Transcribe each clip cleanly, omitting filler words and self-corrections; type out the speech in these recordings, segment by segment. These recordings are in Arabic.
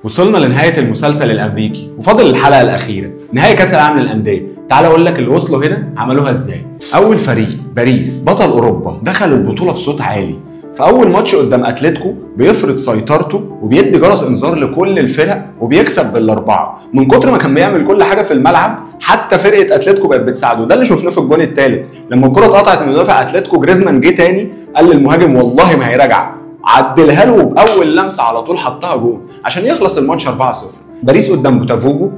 وصلنا لنهاية المسلسل الأمريكي وفاضل الحلقة الأخيرة، نهائي كأس العالم للأندية. تعال أقول لك اللي وصلوا هنا عملوها إزاي. أول فريق باريس بطل أوروبا دخل البطولة بصوت عالي. في أول ماتش قدام أتلتيكو بيفرض سيطرته وبيدي جرس إنذار لكل الفرق وبيكسب بالأربعة، من كتر ما كان بيعمل كل حاجة في الملعب حتى فرقة أتلتيكو بقت بتساعده. ده اللي شفناه في الجون الثالث لما الكرة اتقطعت من مدافع أتلتيكو، جريزمان جه تاني قال للمهاجم والله ما هيراجع، عدلها له وبأول لمسة على طول حطها جون عشان يخلص الماتش 4-0. باريس قدام بوتافوجو،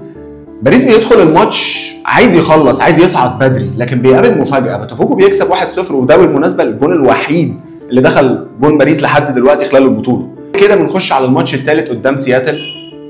باريس بيدخل الماتش عايز يخلص، عايز يصعد بدري، لكن بيقابل مفاجأة. بوتافوجو بيكسب 1-0، وده بالمناسبة الجون الوحيد اللي دخل جون باريس لحد دلوقتي خلال البطولة. كده بنخش على الماتش الثالث قدام سياتل،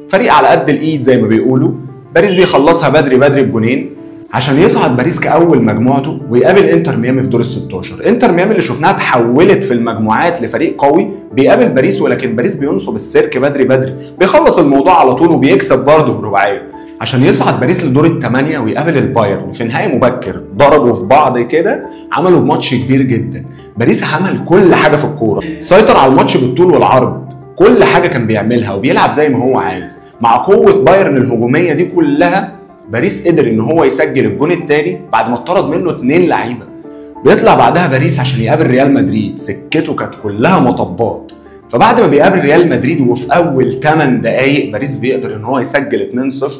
فريق على قد الايد زي ما بيقولوا. باريس بيخلصها بدري بجونين عشان يصعد باريس كأول مجموعته ويقابل انتر ميامي في دور ال16. انتر ميامي اللي شفناها تحولت في المجموعات لفريق قوي بيقابل باريس، ولكن باريس بينصب السيرك بدري بيخلص الموضوع على طول وبيكسب برضه برباعيه عشان يصعد باريس لدور الثمانية ويقابل البايرن في نهائي مبكر. ضربوا في بعض كده، عملوا ماتش كبير جدا. باريس عمل كل حاجه في الكوره، سيطر على الماتش بالطول والعرض، كل حاجه كان بيعملها وبيلعب زي ما هو عايز. مع قوه بايرن الهجوميه دي كلها، باريس قدر ان هو يسجل الجون الثاني بعد ما اتطرد منه 2 لعيبه. بيطلع بعدها باريس عشان يقابل ريال مدريد، سكته كانت كلها مطبات. فبعد ما بيقابل ريال مدريد وفي اول 8 دقائق باريس بيقدر ان هو يسجل 2-0.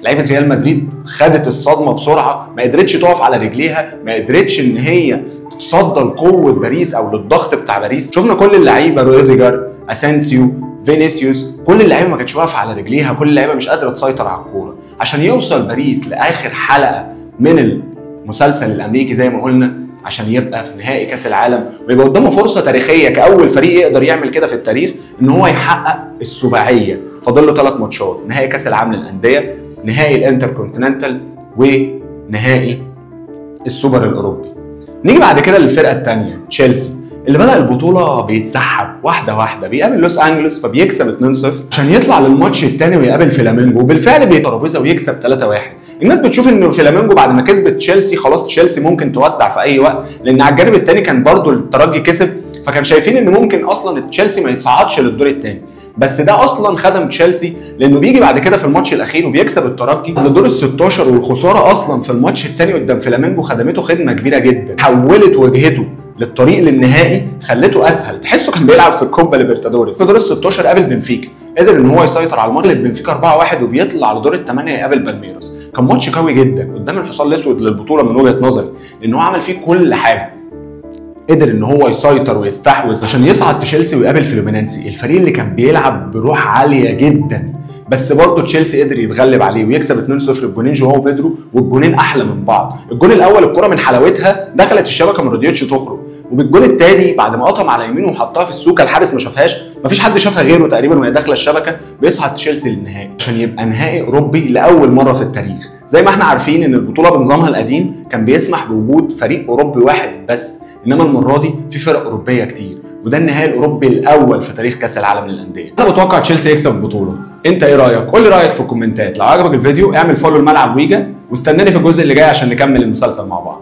لعيبه ريال مدريد خدت الصدمه بسرعه، ما قدرتش تقف على رجليها، ما قدرتش ان هي تتصدى لقوه باريس او للضغط بتاع باريس. شفنا كل اللعيبه، روديجر، اسانسيو، فينيسيوس، كل اللعيبه ما كانتش واقفه على رجليها، كل اللعيبه مش قادره تسيطر على الكوره عشان يوصل باريس لاخر حلقه من المسلسل الامريكي زي ما قلنا، عشان يبقى في نهائي كاس العالم ويبقى قدامه فرصه تاريخيه كاول فريق يقدر يعمل كده في التاريخ ان هو يحقق السباعيه. فاضل له 3 ماتشات: نهائي كاس العالم للانديه، نهائي الانتركونتيننتال، ونهائي السوبر الاوروبي. نيجي بعد كده للفرقه الثانيه تشيلسي اللي بدأ البطولة بيتسحب واحدة، بيقابل لوس أنجلوس فبيكسب 2-0 عشان يطلع للماتش الثاني ويقابل فلامينجو، وبالفعل بيترابيزه ويكسب 3-1. الناس بتشوف ان فلامينجو بعد ما كسبت تشيلسي خلاص تشيلسي ممكن تودع في اي وقت، لان على الجانب الثاني كان برضو الترجي كسب، فكان شايفين ان ممكن اصلا تشيلسي ما يتصعدش للدور الثاني. بس ده اصلا خدم تشيلسي لانه بيجي بعد كده في الماتش الاخير وبيكسب الترجي لدور ال16، والخساره اصلا في الماتش الثاني قدام فلامينجو خدمته خدمه كبيره جدا، حولت وجهته للطريق للنهائي، خلته اسهل. تحسه كان بيلعب في الكوبا ليبرتادوريس. في دور ال16 قابل بنفيكا، قدر ان هو يسيطر على الماتش بنفيكا 4-1 وبيطلع لدور ال8 يقابل بالميراس. كان ماتش قوي جدا قدام الحصان الاسود للبطوله من وجهه نظري، لان هو عمل فيه كل حاجه. قدر ان هو يسيطر ويستحوذ عشان يصعد تشيلسي ويقابل فلومينينسي، الفريق اللي كان بيلعب بروح عاليه جدا، بس برضه تشيلسي قدر يتغلب عليه ويكسب 2-0 بجونين جواو بيدرو، والجونين احلى من بعض. الجون الاول الكره من حلاوتها دخلت الشبكه ما رضيتش تخرج، وبالجون الثاني بعد ما قطم على يمينه وحطها في السوكه الحارس ما شافهاش، مفيش حد شافها غيره تقريبا وهي داخله الشبكه، بيصعد تشيلسي للنهائي عشان يبقى نهائي اوروبي لاول مره في التاريخ. زي ما احنا عارفين ان البطوله بنظامها القديم كان بيسمح بوجود فريق اوروبي واحد بس، انما المره دي في فرق اوروبيه كتير، وده النهائي الاوروبي الاول في تاريخ كاس العالم للانديه. انا بتوقع تشيلسي يكسب البطوله، انت ايه رايك؟ قول لي رايك في الكومنتات. لو عجبك الفيديو اعمل فولو الملعب ويجا، واستناني في الجزء اللي جاي عشان نكمل المسلسل مع بعض.